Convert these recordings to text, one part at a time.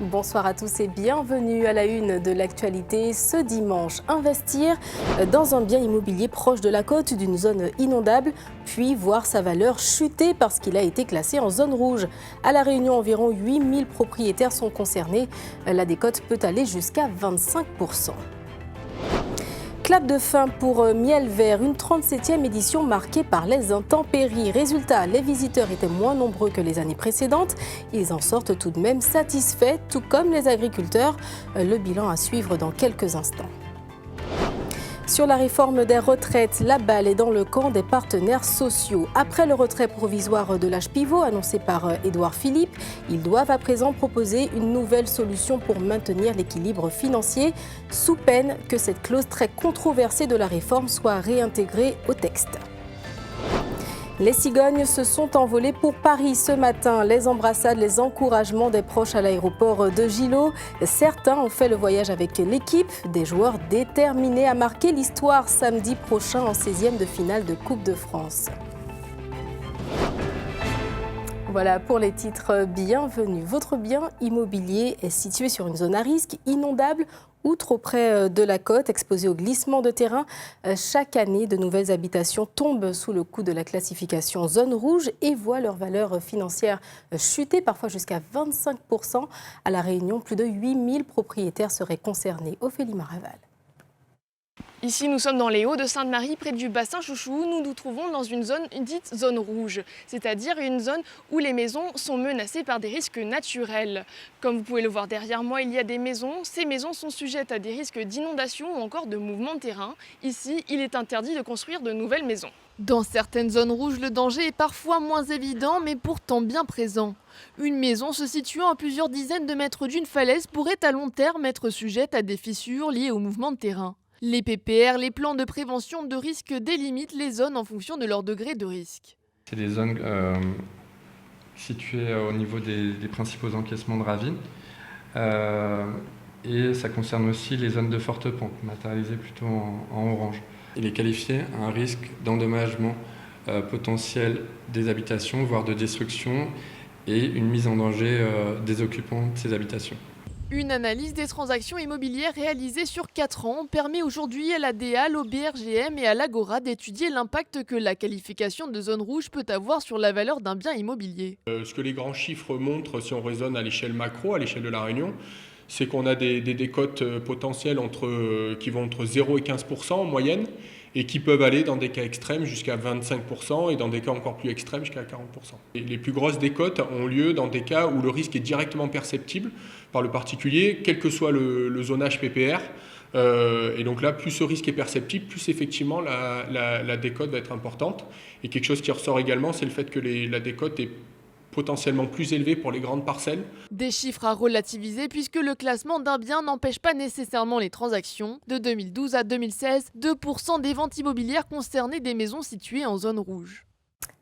Bonsoir à tous et bienvenue à la une de l'actualité ce dimanche. Investir dans un bien immobilier proche de la côte d'une zone inondable, puis voir sa valeur chuter parce qu'il a été classé en zone rouge. À La Réunion, environ 8000 propriétaires sont concernés. La décote peut aller jusqu'à 25%. Clap de fin pour Miel Vert, une 37e édition marquée par les intempéries. Résultat, les visiteurs étaient moins nombreux que les années précédentes. Ils en sortent tout de même satisfaits, tout comme les agriculteurs. Le bilan à suivre dans quelques instants. Sur la réforme des retraites, la balle est dans le camp des partenaires sociaux. Après le retrait provisoire de l'âge pivot annoncé par Édouard Philippe, ils doivent à présent proposer une nouvelle solution pour maintenir l'équilibre financier, sous peine que cette clause très controversée de la réforme soit réintégrée au texte. Les cigognes se sont envolées pour Paris ce matin. Les embrassades, les encouragements des proches à l'aéroport de Gillot. Certains ont fait le voyage avec l'équipe, des joueurs déterminés à marquer l'histoire samedi prochain en 16e de finale de Coupe de France. Voilà pour les titres, bienvenue. Votre bien immobilier est situé sur une zone à risque, inondable ou trop près de la côte, exposé au glissement de terrain. Chaque année, de nouvelles habitations tombent sous le coup de la classification zone rouge et voient leur valeur financière chuter, parfois jusqu'à 25%. À La Réunion, plus de 8000 propriétaires seraient concernés. Ophélie Maraval. Ici, nous sommes dans les Hauts de Sainte-Marie, près du bassin Chouchou. Nous nous trouvons dans une zone dite zone rouge, c'est-à-dire une zone où les maisons sont menacées par des risques naturels. Comme vous pouvez le voir derrière moi, il y a des maisons. Ces maisons sont sujettes à des risques d'inondation ou encore de mouvement de terrain. Ici, il est interdit de construire de nouvelles maisons. Dans certaines zones rouges, le danger est parfois moins évident, mais pourtant bien présent. Une maison se situant à plusieurs dizaines de mètres d'une falaise pourrait à long terme être sujette à des fissures liées au mouvement de terrain. Les PPR, les plans de prévention de risque délimitent les zones en fonction de leur degré de risque. C'est des zones situées au niveau des principaux encaissements de ravines. Et ça concerne aussi les zones de forte pente, matérialisées plutôt en orange. Il est qualifié à un risque d'endommagement potentiel des habitations, voire de destruction, et une mise en danger des occupants de ces habitations. Une analyse des transactions immobilières réalisée sur 4 ans permet aujourd'hui à la DEAL, au BRGM et à l'Agora d'étudier l'impact que la qualification de zone rouge peut avoir sur la valeur d'un bien immobilier. Ce que les grands chiffres montrent, si on raisonne à l'échelle macro, à l'échelle de la Réunion, c'est qu'on a des décotes potentielles qui vont entre 0 et 15% en moyenne, et qui peuvent aller dans des cas extrêmes jusqu'à 25% et dans des cas encore plus extrêmes jusqu'à 40%. Et les plus grosses décotes ont lieu dans des cas où le risque est directement perceptible par le particulier, quel que soit le zonage PPR. Et donc là, plus ce risque est perceptible, plus effectivement la décote va être importante. Et quelque chose qui ressort également, c'est le fait que la décote est potentiellement plus élevé pour les grandes parcelles. Des chiffres à relativiser puisque le classement d'un bien n'empêche pas nécessairement les transactions. De 2012 à 2016, 2% des ventes immobilières concernaient des maisons situées en zone rouge.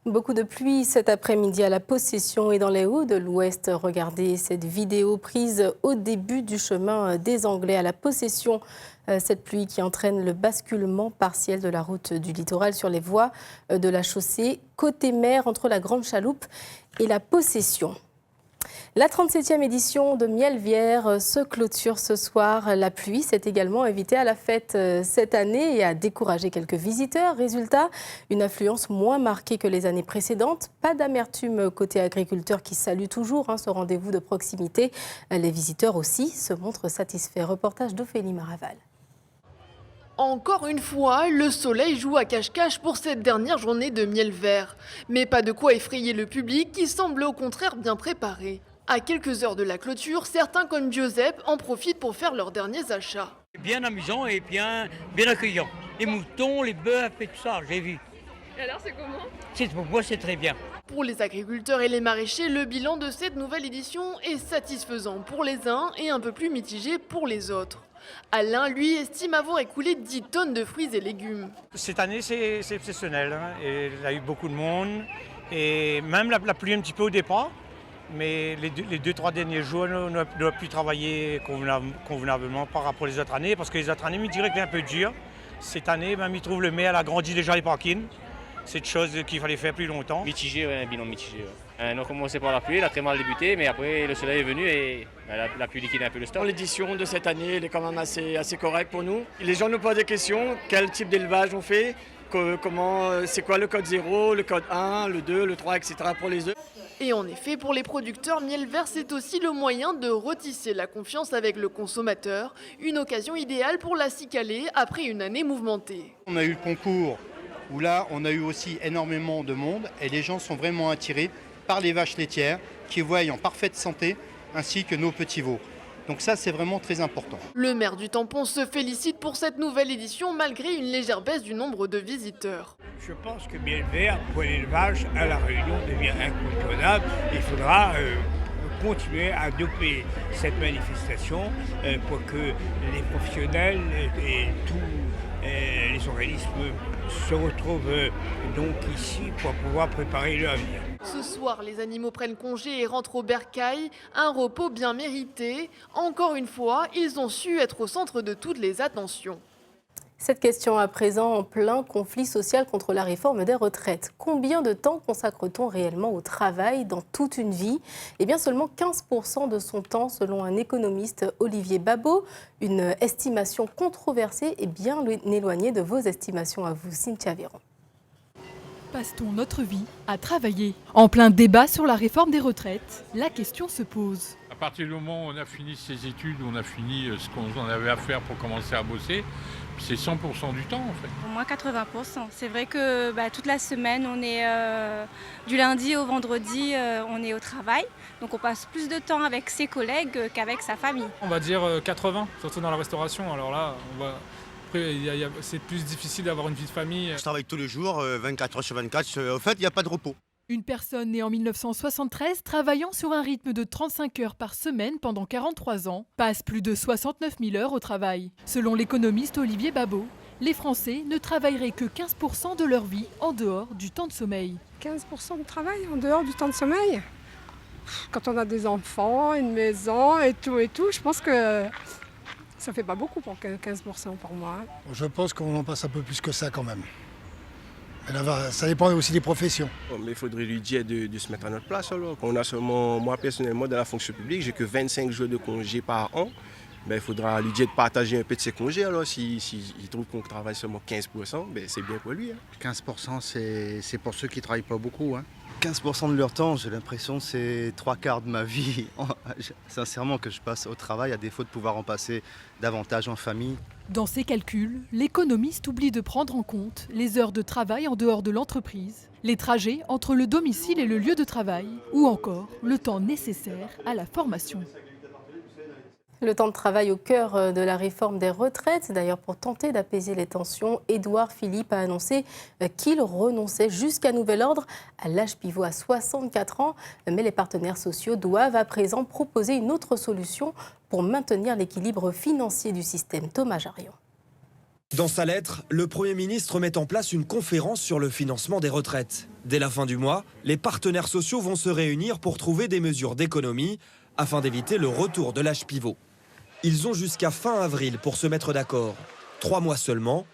Beaucoup de pluie cet après-midi à La Possession et dans les Hauts de l'Ouest. Regardez cette vidéo prise au début du chemin des Anglais à La Possession. Cette pluie qui entraîne le basculement partiel de la route du littoral sur les voies de la chaussée côté mer entre la Grande Chaloupe et La Possession. La 37e édition de Miel Vert se clôture ce soir. La pluie s'est également invitée à la fête cette année et a découragé quelques visiteurs. Résultat, une affluence moins marquée que les années précédentes. Pas d'amertume côté agriculteurs qui saluent toujours ce rendez-vous de proximité. Les visiteurs aussi se montrent satisfaits. Reportage d'Ophélie Maraval. Encore une fois, le soleil joue à cache-cache pour cette dernière journée de Miel Vert. Mais pas de quoi effrayer le public qui semble au contraire bien préparé. À quelques heures de la clôture, certains comme Giuseppe en profitent pour faire leurs derniers achats. Bien amusant et bien accueillant. Les moutons, les bœufs et tout ça, j'ai vu. Et alors c'est comment ? Pour moi, c'est très bien. Pour les agriculteurs et les maraîchers, le bilan de cette nouvelle édition est satisfaisant pour les uns et un peu plus mitigé pour les autres. Alain, lui, estime avoir écoulé 10 tonnes de fruits et légumes. Cette année, c'est exceptionnel. Et il y a eu beaucoup de monde. Et même la pluie un petit peu au départ. Mais les 2-3 derniers jours, on a pu travailler convenablement par rapport aux autres années. Parce que les autres années, je dirais que c'est un peu dur. Cette année, même, ils trouvent le maire a agrandi déjà les parkings. C'est une chose qu'il fallait faire plus longtemps. Mitigé, ouais, un bilan mitigé. Ouais. On a commencé par la pluie, elle a très mal débuté, mais après le soleil est venu et la pluie liquide un peu le stock. L'édition de cette année elle est quand même assez correcte pour nous. Les gens nous posent des questions, quel type d'élevage on fait, c'est quoi le code 0, le code 1, le 2, le 3, etc. pour les œufs. Et en effet, pour les producteurs, Miel Vert, c'est aussi le moyen de retisser la confiance avec le consommateur, une occasion idéale pour la cicaler après une année mouvementée. On a eu le concours où là, on a eu aussi énormément de monde et les gens sont vraiment attirés par les vaches laitières qui voient en parfaite santé ainsi que nos petits veaux. Donc ça, c'est vraiment très important. Le maire du Tampon se félicite pour cette nouvelle édition malgré une légère baisse du nombre de visiteurs. Je pense que Miel Vert pour l'élevage à La Réunion devient incontournable. Il faudra continuer à doper cette manifestation pour que les professionnels et tous les organismes se retrouvent donc ici pour pouvoir préparer leur avenir. Ce soir, les animaux prennent congé et rentrent au bercail, un repos bien mérité. Encore une fois, ils ont su être au centre de toutes les attentions. Cette question à présent en plein conflit social contre la réforme des retraites. Combien de temps consacre-t-on réellement au travail dans toute une vie ? Eh bien seulement 15% de son temps selon un économiste, Olivier Babot. Une estimation controversée et bien éloignée de vos estimations à vous, Cynthia Véran. Passe-t-on notre vie à travailler ? En plein débat sur la réforme des retraites, la question se pose. À partir du moment où on a fini ses études, on a fini ce qu'on en avait à faire pour commencer à bosser, c'est 100% du temps en fait. Au moins 80%. C'est vrai que toute la semaine, on est du lundi au vendredi, on est au travail. Donc on passe plus de temps avec ses collègues qu'avec sa famille. On va dire 80, surtout dans la restauration. Alors là, après, c'est plus difficile d'avoir une vie de famille. Je travaille tous les jours, 24 heures sur 24. En fait, il n'y a pas de repos. Une personne née en 1973, travaillant sur un rythme de 35 heures par semaine pendant 43 ans, passe plus de 69 000 heures au travail. Selon l'économiste Olivier Babot, les Français ne travailleraient que 15% de leur vie en dehors du temps de sommeil. 15% de travail en dehors du temps de sommeil ? Quand on a des enfants, une maison et tout, je pense que ça fait pas beaucoup pour 15% pour moi. Je pense qu'on en passe un peu plus que ça quand même. Là, ça dépend aussi des professions. Mais il faudrait lui dire de se mettre à notre place. Alors. On a seulement, moi personnellement, dans la fonction publique, j'ai que 25 jours de congé par an. Il faudra lui dire de partager un peu de ses congés. Alors, s'il trouve qu'on travaille seulement 15%, c'est bien pour lui. 15%, c'est pour ceux qui ne travaillent pas beaucoup. 15% de leur temps, j'ai l'impression que c'est 3/4 de ma vie. Sincèrement, que je passe au travail, à défaut de pouvoir en passer davantage en famille. Dans ses calculs, l'économiste oublie de prendre en compte les heures de travail en dehors de l'entreprise, les trajets entre le domicile et le lieu de travail, ou encore le temps nécessaire à la formation. Le temps de travail au cœur de la réforme des retraites. D'ailleurs, pour tenter d'apaiser les tensions, Édouard Philippe a annoncé qu'il renonçait jusqu'à nouvel ordre à l'âge pivot à 64 ans. Mais les partenaires sociaux doivent à présent proposer une autre solution pour maintenir l'équilibre financier du système. Thomas Jarion. Dans sa lettre, le Premier ministre met en place une conférence sur le financement des retraites. Dès la fin du mois, les partenaires sociaux vont se réunir pour trouver des mesures d'économie afin d'éviter le retour de l'âge pivot. Ils ont jusqu'à fin avril pour se mettre d'accord. 3 mois seulement,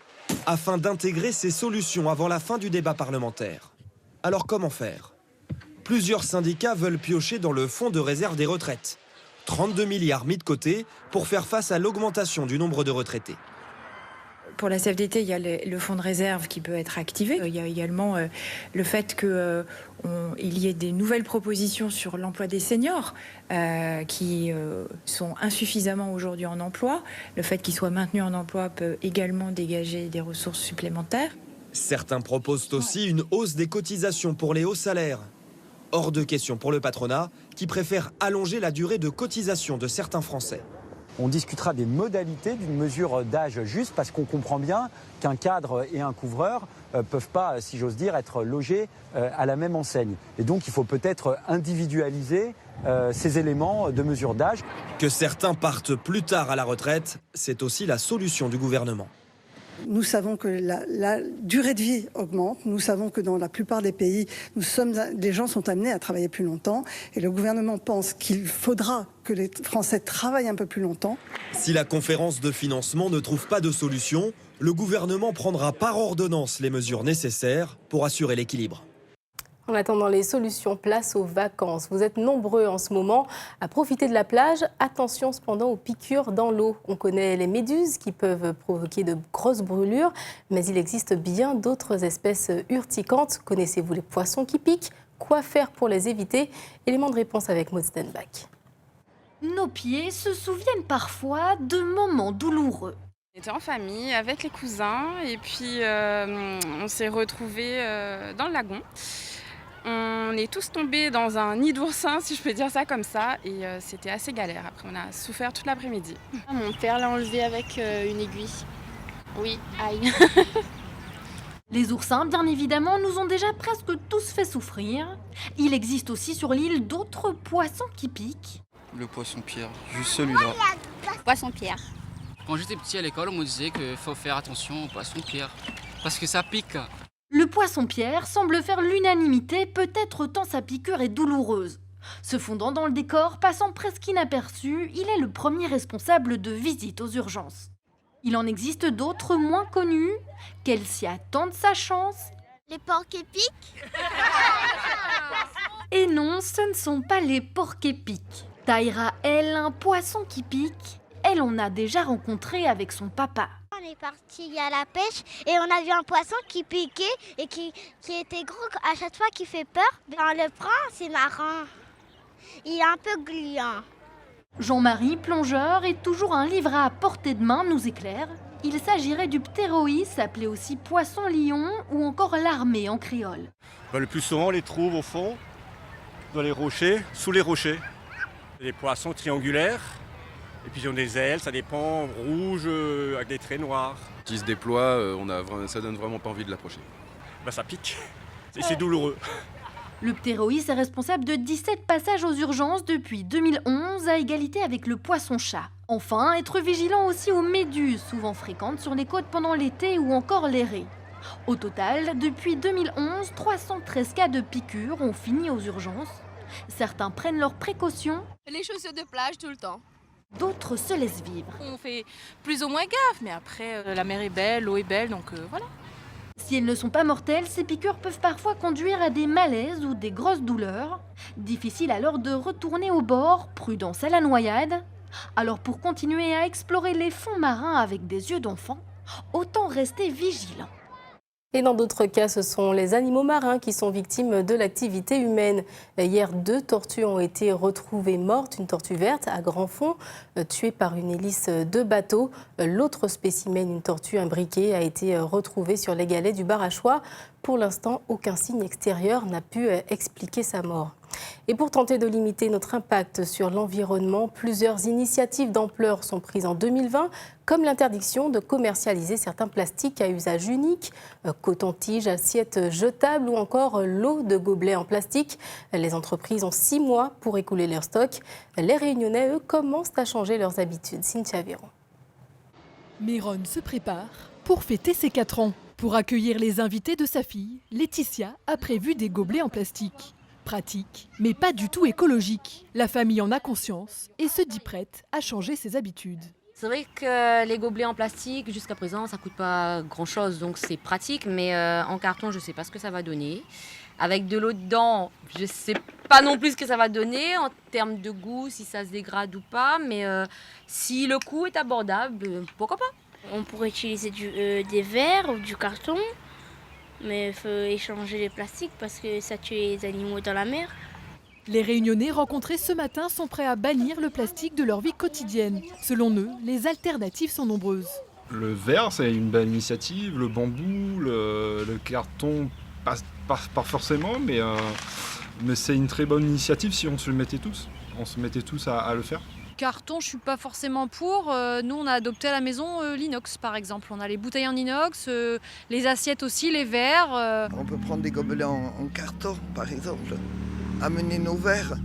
afin d'intégrer ces solutions avant la fin du débat parlementaire. Alors comment faire ? Plusieurs syndicats veulent piocher dans le fonds de réserve des retraites. 32 milliards mis de côté pour faire face à l'augmentation du nombre de retraités. Pour la CFDT, il y a le fonds de réserve qui peut être activé. Il y a également le fait qu'il y ait des nouvelles propositions sur l'emploi des seniors qui sont insuffisamment aujourd'hui en emploi. Le fait qu'ils soient maintenus en emploi peut également dégager des ressources supplémentaires. Certains proposent aussi une hausse des cotisations pour les hauts salaires. Hors de question pour le patronat qui préfère allonger la durée de cotisation de certains Français. On discutera des modalités d'une mesure d'âge juste parce qu'on comprend bien qu'un cadre et un couvreur ne peuvent pas, si j'ose dire, être logés à la même enseigne. Et donc il faut peut-être individualiser ces éléments de mesure d'âge. Que certains partent plus tard à la retraite, c'est aussi la solution du gouvernement. Nous savons que la durée de vie augmente. Nous savons que dans la plupart des pays, les gens sont amenés à travailler plus longtemps. Et le gouvernement pense qu'il faudra que les Français travaillent un peu plus longtemps. Si la conférence de financement ne trouve pas de solution, le gouvernement prendra par ordonnance les mesures nécessaires pour assurer l'équilibre. En attendant les solutions, place aux vacances. Vous êtes nombreux en ce moment à profiter de la plage. Attention cependant aux piqûres dans l'eau. On connaît les méduses qui peuvent provoquer de grosses brûlures, mais il existe bien d'autres espèces urticantes. Connaissez-vous les poissons qui piquent? Quoi faire pour les éviter? Élément de réponse avec Maud Stenbach. Nos pieds se souviennent parfois de moments douloureux. On était en famille avec les cousins et puis on s'est retrouvés dans le lagon. On est tous tombés dans un nid d'oursin, si je peux dire ça comme ça, et c'était assez galère. Après, on a souffert toute l'après-midi. Mon père l'a enlevé avec une aiguille. Oui, aïe. Les oursins, bien évidemment, nous ont déjà presque tous fait souffrir. Il existe aussi sur l'île d'autres poissons qui piquent. Le poisson-pierre, juste celui-là. Poisson-pierre. Quand j'étais petit à l'école, on me disait qu'il faut faire attention au poisson-pierre, parce que ça pique. Le poisson-pierre semble faire l'unanimité, peut-être tant sa piqûre est douloureuse. Se fondant dans le décor, passant presque inaperçu, il est le premier responsable de visites aux urgences. Il en existe d'autres moins connus. Qu'elle s'y attend de sa chance. Les porcs-épics. Et non, ce ne sont pas les porcs-épics. Taïra, elle, un poisson qui pique, elle en a déjà rencontré avec son papa. On est parti à la pêche et on a vu un poisson qui piquait et qui était gros à chaque fois qui fait peur. On le prend, c'est marrant. Il est un peu gluant. Jean-Marie, plongeur, et toujours un livre à portée de main, nous éclaire. Il s'agirait du ptéroïs, appelé aussi poisson-lion, ou encore l'armée en créole. Le plus souvent, on les trouve au fond, dans les rochers, sous les rochers. Les poissons triangulaires, et puis ils ont des ailes, ça dépend, rouges, avec des traits noirs. Qui se déploie, ça donne vraiment pas envie de l'approcher. Ça pique, et c'est douloureux. Le ptéroïs est responsable de 17 passages aux urgences depuis 2011, à égalité avec le poisson-chat. Enfin, être vigilant aussi aux méduses, souvent fréquentes sur les côtes pendant l'été ou encore les raies. Au total, depuis 2011, 313 cas de piqûres ont fini aux urgences. Certains prennent leurs précautions. Les chaussures de plage tout le temps. D'autres se laissent vivre. On fait plus ou moins gaffe, mais après, la mer est belle, l'eau est belle, donc voilà. Si elles ne sont pas mortelles, ces piqûres peuvent parfois conduire à des malaises ou des grosses douleurs. Difficile alors de retourner au bord, prudence à la noyade. Alors pour continuer à explorer les fonds marins avec des yeux d'enfant, autant rester vigilant. Et dans d'autres cas, ce sont les animaux marins qui sont victimes de l'activité humaine. Hier, 2 tortues ont été retrouvées mortes. Une tortue verte à grand fond, tuée par une hélice de bateau. L'autre spécimen, une tortue imbriquée, a été retrouvée sur les galets du Barachois. Pour l'instant, aucun signe extérieur n'a pu expliquer sa mort. Et pour tenter de limiter notre impact sur l'environnement, plusieurs initiatives d'ampleur sont prises en 2020, comme l'interdiction de commercialiser certains plastiques à usage unique, coton-tige, assiettes jetables ou encore l'eau de gobelets en plastique. Les entreprises ont 6 mois pour écouler leur stock. Les Réunionnais, eux, commencent à changer leurs habitudes. Cynthia Véron. Méron se prépare pour fêter ses 4 ans. Pour accueillir les invités de sa fille, Laetitia a prévu des gobelets en plastique. Pratique, mais pas du tout écologique. La famille en a conscience et se dit prête à changer ses habitudes. C'est vrai que les gobelets en plastique, jusqu'à présent, ça ne coûte pas grand-chose, donc c'est pratique. Mais en carton, je ne sais pas ce que ça va donner. Avec de l'eau dedans, je ne sais pas non plus ce que ça va donner en termes de goût, si ça se dégrade ou pas. Mais si le coût est abordable, pourquoi pas? On pourrait utiliser des verres ou du carton. Mais il faut échanger les plastiques parce que ça tue les animaux dans la mer. Les Réunionnais rencontrés ce matin sont prêts à bannir le plastique de leur vie quotidienne. Selon eux, les alternatives sont nombreuses. Le verre, c'est une belle initiative. Le bambou, le carton, pas forcément, mais c'est une très bonne initiative si on se le mettait tous. On se mettait tous à le faire. Carton, je suis pas forcément pour. Nous, on a adopté à la maison l'inox, par exemple. On a les bouteilles en inox, les assiettes aussi, les verres. On peut prendre des gobelets en carton, par exemple. Amener nos verres,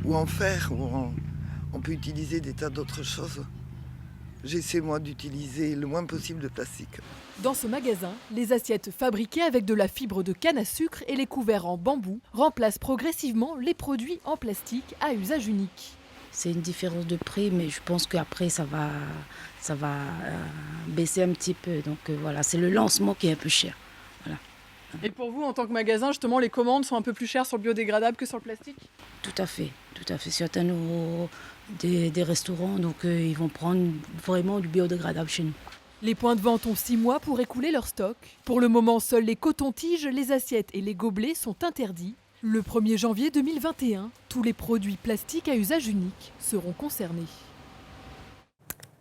ou en fer, ou on peut utiliser des tas d'autres choses. J'essaie, moi, d'utiliser le moins possible de plastique. Dans ce magasin, les assiettes fabriquées avec de la fibre de canne à sucre et les couverts en bambou remplacent progressivement les produits en plastique à usage unique. C'est une différence de prix, mais je pense qu'après, ça va baisser un petit peu. Donc voilà, c'est le lancement qui est un peu cher. Voilà. Et pour vous, en tant que magasin, justement, les commandes sont un peu plus chères sur le biodégradable que sur le plastique? Tout à fait. Certains des restaurants, donc ils vont prendre vraiment du biodégradable chez nous. Les points de vente ont 6 mois pour écouler leur stock. Pour le moment, seuls les cotons-tiges, les assiettes et les gobelets sont interdits. Le 1er janvier 2021, tous les produits plastiques à usage unique seront concernés.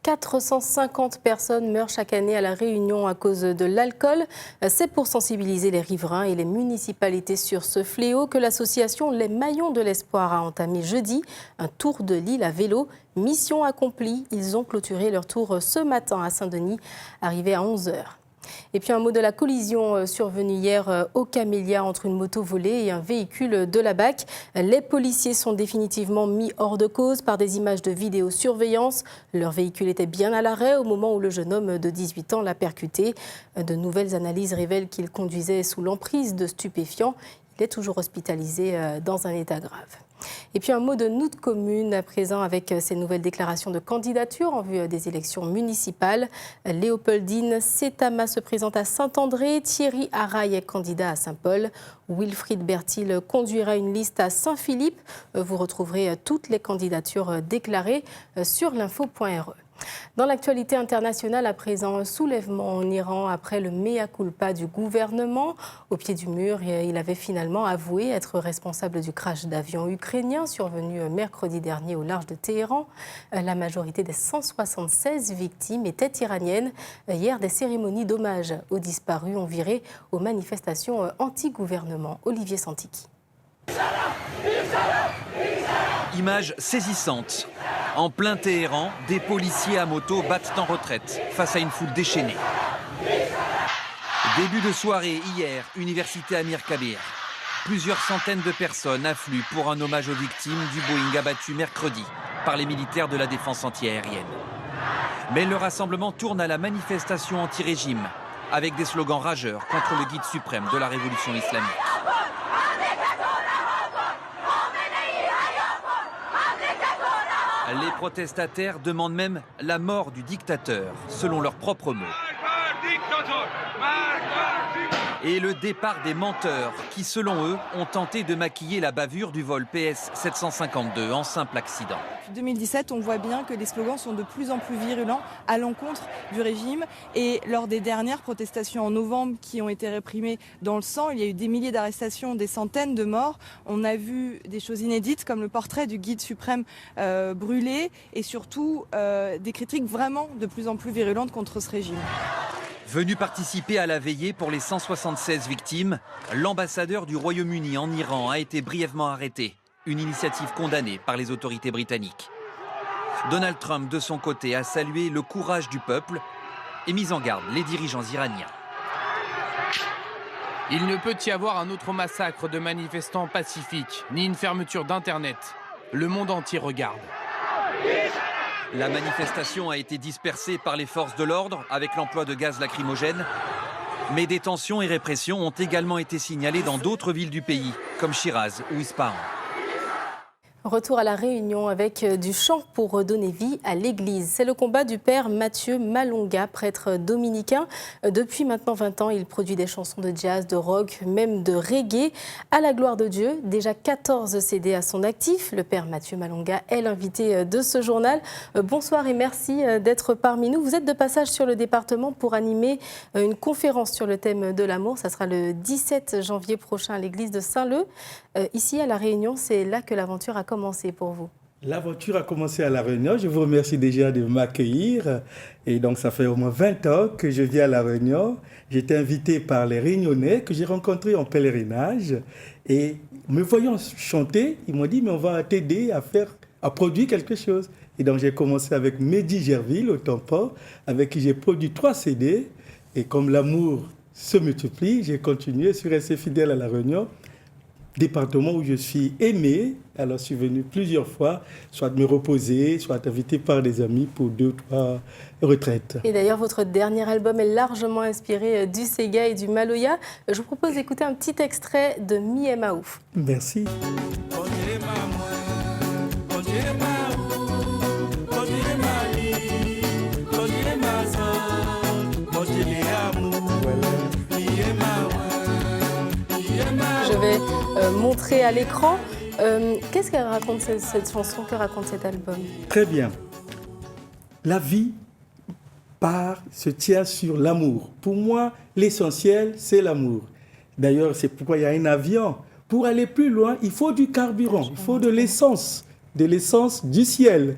450 personnes meurent chaque année à La Réunion à cause de l'alcool. C'est pour sensibiliser les riverains et les municipalités sur ce fléau que l'association Les Maillons de l'Espoir a entamé jeudi un tour de l'île à vélo. Mission accomplie, ils ont clôturé leur tour ce matin à Saint-Denis, arrivé à 11h. Et puis un mot de la collision survenue hier au Camélia entre une moto volée et un véhicule de la BAC. Les policiers sont définitivement mis hors de cause par des images de vidéosurveillance. Leur véhicule était bien à l'arrêt au moment où le jeune homme de 18 ans l'a percuté. De nouvelles analyses révèlent qu'il conduisait sous l'emprise de stupéfiants. Il est toujours hospitalisé dans un état grave. Et puis un mot de nous de commune à présent avec ces nouvelles déclarations de candidature en vue des élections municipales. Léopoldine Setama se présente à Saint-André, Thierry Araille est candidat à Saint-Paul, Wilfried Bertil conduira une liste à Saint-Philippe. Vous retrouverez toutes les candidatures déclarées sur l'info.re. Dans l'actualité internationale, à présent, un soulèvement en Iran après le mea culpa du gouvernement. Au pied du mur, il avait finalement avoué être responsable du crash d'avion ukrainien survenu mercredi dernier au large de Téhéran. La majorité des 176 victimes étaient iraniennes. Hier, des cérémonies d'hommage aux disparus ont viré aux manifestations anti-gouvernement. Olivier Santiki. Image saisissante. En plein Téhéran, des policiers à moto battent en retraite face à une foule déchaînée. Début de soirée hier, université Amir Kabir. Plusieurs centaines de personnes affluent pour un hommage aux victimes du Boeing abattu mercredi par les militaires de la défense antiaérienne. Mais le rassemblement tourne à la manifestation anti-régime, avec des slogans rageurs contre le guide suprême de la révolution islamique. Les protestataires demandent même la mort du dictateur, selon leurs propres mots. Et le départ des menteurs qui, selon eux, ont tenté de maquiller la bavure du vol PS 752 en simple accident. Depuis 2017, on voit bien que les slogans sont de plus en plus virulents à l'encontre du régime. Et lors des dernières protestations en novembre qui ont été réprimées dans le sang, il y a eu des milliers d'arrestations, des centaines de morts. On a vu des choses inédites comme le portrait du guide suprême brûlé et surtout des critiques vraiment de plus en plus virulentes contre ce régime. Venu participer à la veillée pour les 176 victimes, l'ambassadeur du Royaume-Uni en Iran a été brièvement arrêté. Une initiative condamnée par les autorités britanniques. Donald Trump, de son côté, a salué le courage du peuple et mis en garde les dirigeants iraniens. Il ne peut y avoir un autre massacre de manifestants pacifiques, ni une fermeture d'Internet. Le monde entier regarde. La manifestation a été dispersée par les forces de l'ordre avec l'emploi de gaz lacrymogène. Mais des tensions et répressions ont également été signalées dans d'autres villes du pays, comme Shiraz ou Ispahan. Retour à La Réunion avec du chant pour redonner vie à l'église. C'est le combat du père Mathieu Malonga, prêtre dominicain. Depuis maintenant 20 ans, il produit des chansons de jazz, de rock, même de reggae. À la gloire de Dieu, déjà 14 CD à son actif. Le père Mathieu Malonga est l'invité de ce journal. Bonsoir et merci d'être parmi nous. Vous êtes de passage sur le département pour animer une conférence sur le thème de l'amour. Ça sera le 17 janvier prochain à l'église de Saint-Leu. Ici à La Réunion, c'est là que l'aventure a commencé pour vous. L'aventure a commencé à La Réunion. Je vous remercie déjà de m'accueillir. Et donc, ça fait au moins 20 ans que je viens à La Réunion. J'étais invité par les Réunionnais que j'ai rencontrés en pèlerinage. Et me voyant chanter, ils m'ont dit, mais on va t'aider à produire quelque chose. Et donc, j'ai commencé avec Mehdi Gerville au Tampon, avec qui j'ai produit 3 CD. Et comme l'amour se multiplie, j'ai continué, je suis resté fidèle à La Réunion. Département où je suis aimé, alors je suis venu plusieurs fois, soit me reposer, soit invité par des amis pour 2 ou 3 retraites. Et d'ailleurs, votre dernier album est largement inspiré du Sega et du Maloya. Je vous propose d'écouter un petit extrait de Mi et Maouf. Merci. montrée à l'écran. Qu'est-ce qu'elle raconte cette chanson, que raconte cet album? Très bien. La vie se tient sur l'amour. Pour moi, l'essentiel, c'est l'amour. D'ailleurs, c'est pourquoi il y a un avion. Pour aller plus loin, il faut du carburant, il faut de l'essence du ciel.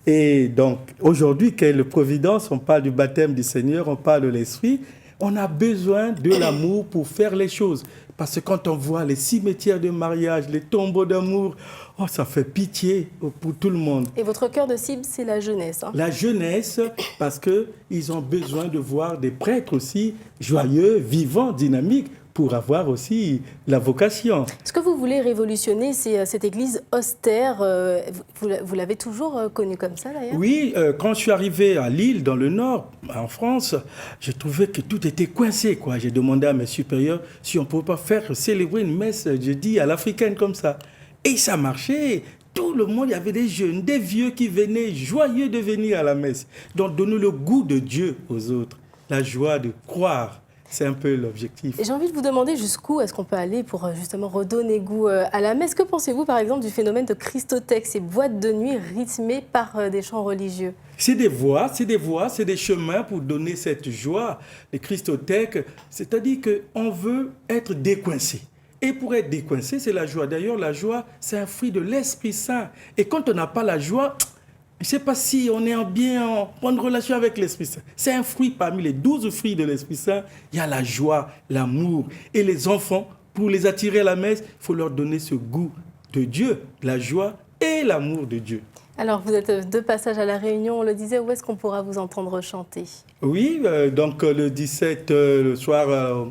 Et donc, aujourd'hui, quelle providence, on parle du baptême du Seigneur, on parle de l'Esprit. On a besoin de l'amour pour faire les choses. Parce que quand on voit les cimetières de mariage, les tombeaux d'amour, oh, ça fait pitié pour tout le monde. Et votre cœur de cible, c'est la jeunesse. La jeunesse, parce qu'ils ont besoin de voir des prêtres aussi joyeux, vivants, dynamiques, pour avoir aussi la vocation. Ce que vous voulez révolutionner, c'est cette église austère. Vous l'avez toujours connue comme ça, d'ailleurs? Oui, quand je suis arrivé à Lille, dans le Nord, en France, j'ai trouvé que tout était coincé, quoi. J'ai demandé à mes supérieurs si on ne pouvait pas célébrer une messe, je dis, à l'africaine comme ça. Et ça marchait. Tout le monde, il y avait des jeunes, des vieux qui venaient, joyeux de venir à la messe. Donc, donner le goût de Dieu aux autres, la joie de croire. C'est un peu l'objectif. Et j'ai envie de vous demander jusqu'où est-ce qu'on peut aller pour justement redonner goût à la messe. Que pensez-vous par exemple du phénomène de Christothèque, ces boîtes de nuit rythmées par des chants religieux? C'est des voies, c'est des chemins pour donner cette joie. Les Christothèques, c'est-à-dire qu'on veut être décoincé. Et pour être décoincé, c'est la joie. D'ailleurs, la joie, c'est un fruit de l'Esprit Saint. Et quand on n'a pas la joie, je ne sais pas si on est en bonne relation avec l'Esprit Saint. C'est un fruit parmi les 12 fruits de l'Esprit Saint. Il y a la joie, l'amour. Et les enfants, pour les attirer à la messe, il faut leur donner ce goût de Dieu, la joie et l'amour de Dieu. Alors, vous êtes de passage à La Réunion, on le disait, où est-ce qu'on pourra vous entendre chanter? Oui, donc le 17, le soir,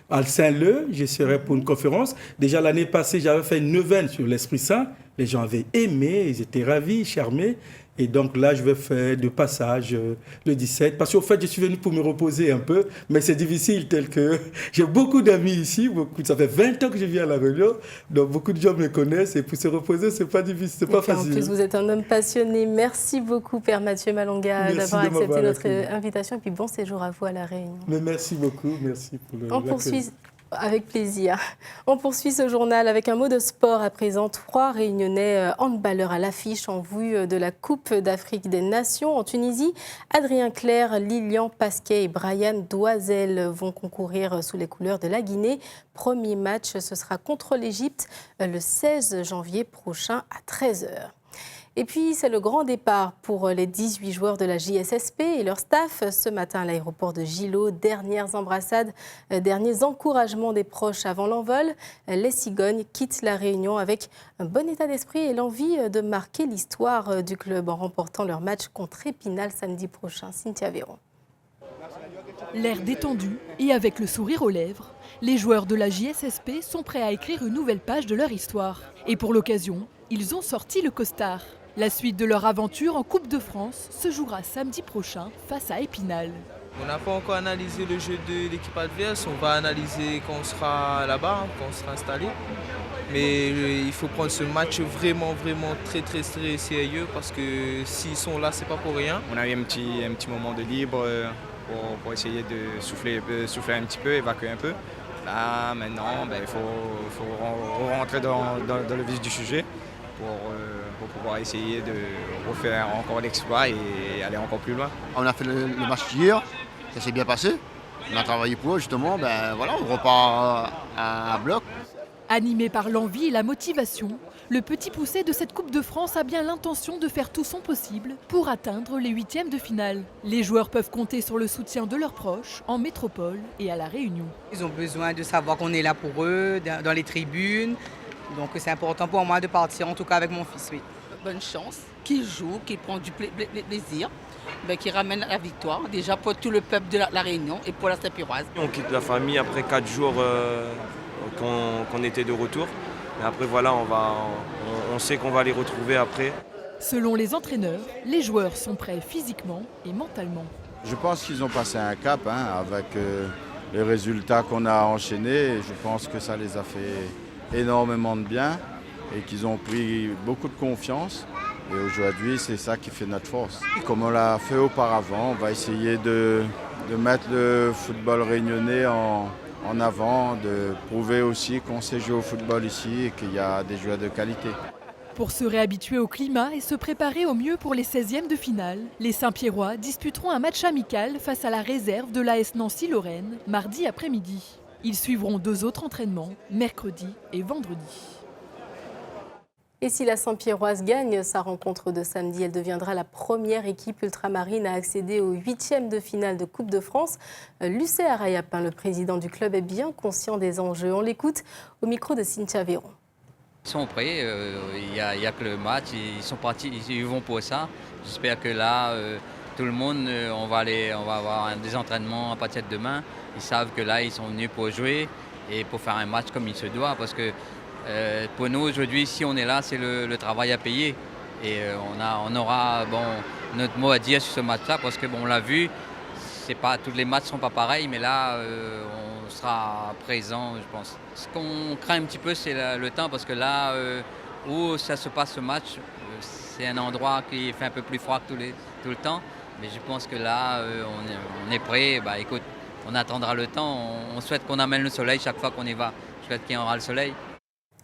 à Saint-Leu, je serai pour une conférence. Déjà l'année passée, j'avais fait une neuvaine sur l'Esprit Saint. Les gens avaient aimé, ils étaient ravis, charmés. Et donc là, je vais faire de passage le 17. Parce qu'au fait, je suis venu pour me reposer un peu. Mais c'est difficile tel que... J'ai beaucoup d'amis ici. Ça fait 20 ans que je viens à La Réunion. Donc beaucoup de gens me connaissent. Et pour se reposer, c'est pas difficile, c'est pas facile. En plus, vous êtes un homme passionné. Merci beaucoup, Père Mathieu Malonga, d'avoir accepté notre invitation. Et puis bon séjour à vous à La Réunion. Mais merci beaucoup. Merci pour le... On poursuit... Avec plaisir. On poursuit ce journal avec un mot de sport à présent. 3 Réunionnais handballeurs à l'affiche en vue de la Coupe d'Afrique des Nations en Tunisie. Adrien Clerc, Lilian Pasquet et Brian Doisel vont concourir sous les couleurs de la Guinée. Premier match, ce sera contre l'Égypte le 16 janvier prochain à 13h. Et puis, c'est le grand départ pour les 18 joueurs de la JSSP et leur staff. Ce matin, à l'aéroport de Gilo, dernières embrassades, derniers encouragements des proches avant l'envol. Les Cigognes quittent la Réunion avec un bon état d'esprit et l'envie de marquer l'histoire du club en remportant leur match contre Épinal samedi prochain. Cynthia Véron. L'air détendu et avec le sourire aux lèvres, les joueurs de la JSSP sont prêts à écrire une nouvelle page de leur histoire. Et pour l'occasion, ils ont sorti le costard. La suite de leur aventure en Coupe de France se jouera samedi prochain face à Épinal. On n'a pas encore analysé le jeu de l'équipe adverse, on va analyser quand on sera là-bas, quand on sera installé. Mais il faut prendre ce match vraiment très sérieux parce que s'ils sont là, c'est pas pour rien. On a eu un petit moment de libre pour essayer de souffler un petit peu, évacuer un peu. Là, maintenant, il faut rentrer dans le vif du sujet pour pouvoir essayer de refaire encore l'exploit et aller encore plus loin. On a fait le match hier, ça s'est bien passé. On a travaillé pour eux justement, on repart à bloc. Animé par l'envie et la motivation, le petit poussé de cette Coupe de France a bien l'intention de faire tout son possible pour atteindre les 8e de finale. Les joueurs peuvent compter sur le soutien de leurs proches en métropole et à La Réunion. Ils ont besoin de savoir qu'on est là pour eux, dans les tribunes. Donc c'est important pour moi de partir, en tout cas avec mon fils. Oui. Bonne chance, qu'il joue, qu'il prend du plaisir, qu'il ramène la victoire, déjà pour tout le peuple de la Réunion et pour la Saint-Piroise. On quitte la famille après 4 jours qu'on était de retour. Et après voilà, on sait qu'on va les retrouver après. Selon les entraîneurs, les joueurs sont prêts physiquement et mentalement. Je pense qu'ils ont passé un cap avec les résultats qu'on a enchaînés. Je pense que ça les a fait énormément de bien et qu'ils ont pris beaucoup de confiance. Et aujourd'hui, c'est ça qui fait notre force. Comme on l'a fait auparavant, on va essayer de mettre le football réunionnais en en avant, de prouver aussi qu'on sait jouer au football ici et qu'il y a des joueurs de qualité. Pour se réhabituer au climat et se préparer au mieux pour les 16e de finale, les Saint-Pierrois disputeront un match amical face à la réserve de l'AS Nancy-Lorraine mardi après-midi. Ils suivront 2 autres entraînements, mercredi et vendredi. Et si la Saint-Pierroise gagne sa rencontre de samedi, elle deviendra la première équipe ultramarine à accéder aux 8e de finale de Coupe de France. Lucé Arayapin, le président du club, est bien conscient des enjeux. On l'écoute au micro de Cynthia Véron. Ils sont prêts, il n'y a que le match, ils sont partis, ils vont pour ça. J'espère que là, tout le monde, on va avoir des entraînements à partir de demain. Ils savent que là, ils sont venus pour jouer et pour faire un match comme il se doit. Parce que pour nous, aujourd'hui, si on est là, c'est le travail à payer. Et on aura notre mot à dire sur ce match-là parce que on l'a vu, tous les matchs ne sont pas pareils, mais là, on sera présent, je pense. Ce qu'on craint un petit peu, c'est le temps, parce que là où ça se passe ce match, c'est un endroit qui fait un peu plus froid que tout le temps. Mais je pense que là, on est prêt. Écoute, on attendra le temps. On souhaite qu'on amène le soleil chaque fois qu'on y va. Je souhaite qu'il y aura le soleil.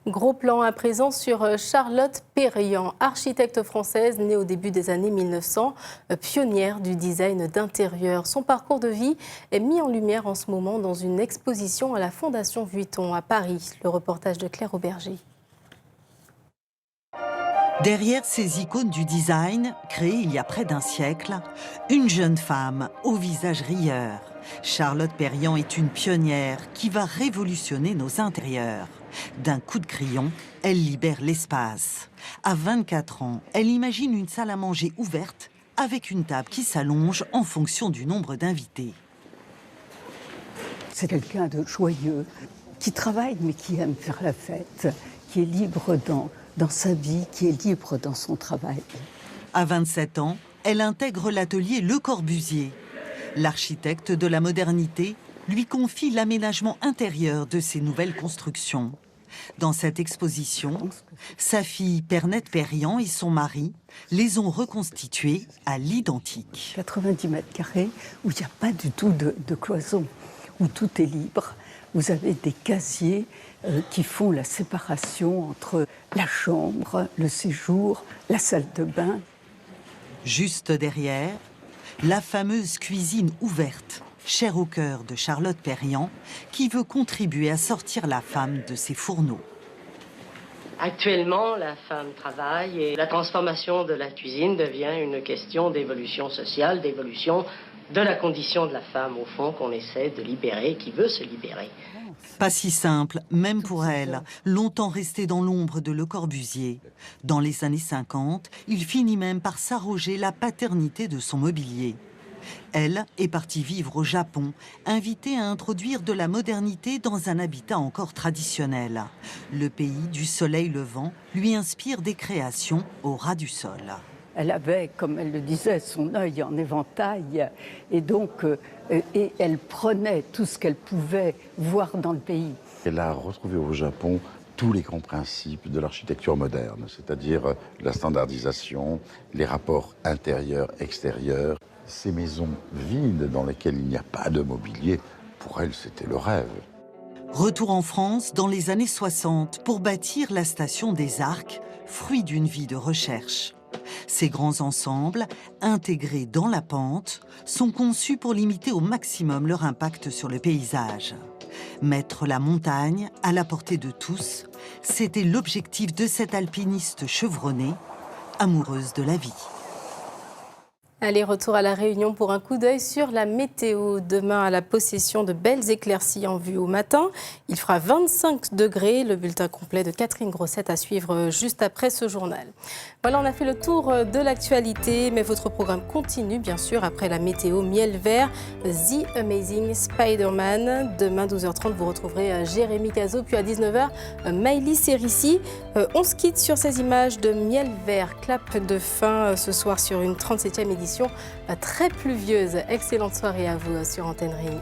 Gros plan à présent sur Charlotte Perriand, architecte française née au début des années 1900, pionnière du design d'intérieur. Son parcours de vie est mis en lumière en ce moment dans une exposition à la Fondation Vuitton à Paris. Le reportage de Claire Auberger. Derrière ces icônes du design, créées il y a près d'un siècle, une jeune femme au visage rieur. Charlotte Perriand est une pionnière qui va révolutionner nos intérieurs. D'un coup de crayon, elle libère l'espace. À 24 ans, elle imagine une salle à manger ouverte avec une table qui s'allonge en fonction du nombre d'invités. C'est quelqu'un de joyeux, qui travaille mais qui aime faire la fête, qui est libre dans sa vie, qui est libre dans son travail. À 27 ans, elle intègre l'atelier Le Corbusier. L'architecte de la modernité lui confie l'aménagement intérieur de ses nouvelles constructions. Dans cette exposition, sa fille Pernette Perriand et son mari les ont reconstituées à l'identique. 90 mètres carrés où il n'y a pas du tout de cloison, où tout est libre. Vous avez des casiers qui font la séparation entre la chambre, le séjour, la salle de bain. Juste derrière, la fameuse cuisine ouverte, chère au cœur de Charlotte Perriand, qui veut contribuer à sortir la femme de ses fourneaux. Actuellement, la femme travaille et la transformation de la cuisine devient une question d'évolution sociale, d'évolution de la condition de la femme, au fond, qu'on essaie de libérer, qui veut se libérer. Pas si simple, même pour elle, longtemps restée dans l'ombre de Le Corbusier. Dans les années 50, il finit même par s'arroger la paternité de son mobilier. Elle est partie vivre au Japon, invitée à introduire de la modernité dans un habitat encore traditionnel. Le pays du soleil levant lui inspire des créations au ras du sol. Elle avait, comme elle le disait, son œil en éventail et donc et elle prenait tout ce qu'elle pouvait voir dans le pays. Elle a retrouvé au Japon tous les grands principes de l'architecture moderne, c'est-à-dire la standardisation, les rapports intérieurs-extérieurs. Ces maisons vides dans lesquelles il n'y a pas de mobilier, pour elle, c'était le rêve. Retour en France dans les années 60 pour bâtir la station des Arcs, fruit d'une vie de recherche. Ces grands ensembles, intégrés dans la pente, sont conçus pour limiter au maximum leur impact sur le paysage. Mettre la montagne à la portée de tous, c'était l'objectif de cette alpiniste chevronnée, amoureuse de la vie. Allez, retour à La Réunion pour un coup d'œil sur la météo. Demain, à la possession de belles éclaircies en vue au matin. Il fera 25 degrés. Le bulletin complet de Catherine Grossette à suivre juste après ce journal. Voilà, on a fait le tour de l'actualité, mais votre programme continue, bien sûr, après la météo Miel Vert, The Amazing Spider-Man. Demain, 12h30, vous retrouverez Jérémy Cazot, puis à 19h, Maëlys Sérissi. On se quitte sur ces images de Miel Vert. Clap de fin ce soir sur une 37e édition très pluvieuse. Excellente soirée à vous sur Antenne Réunion.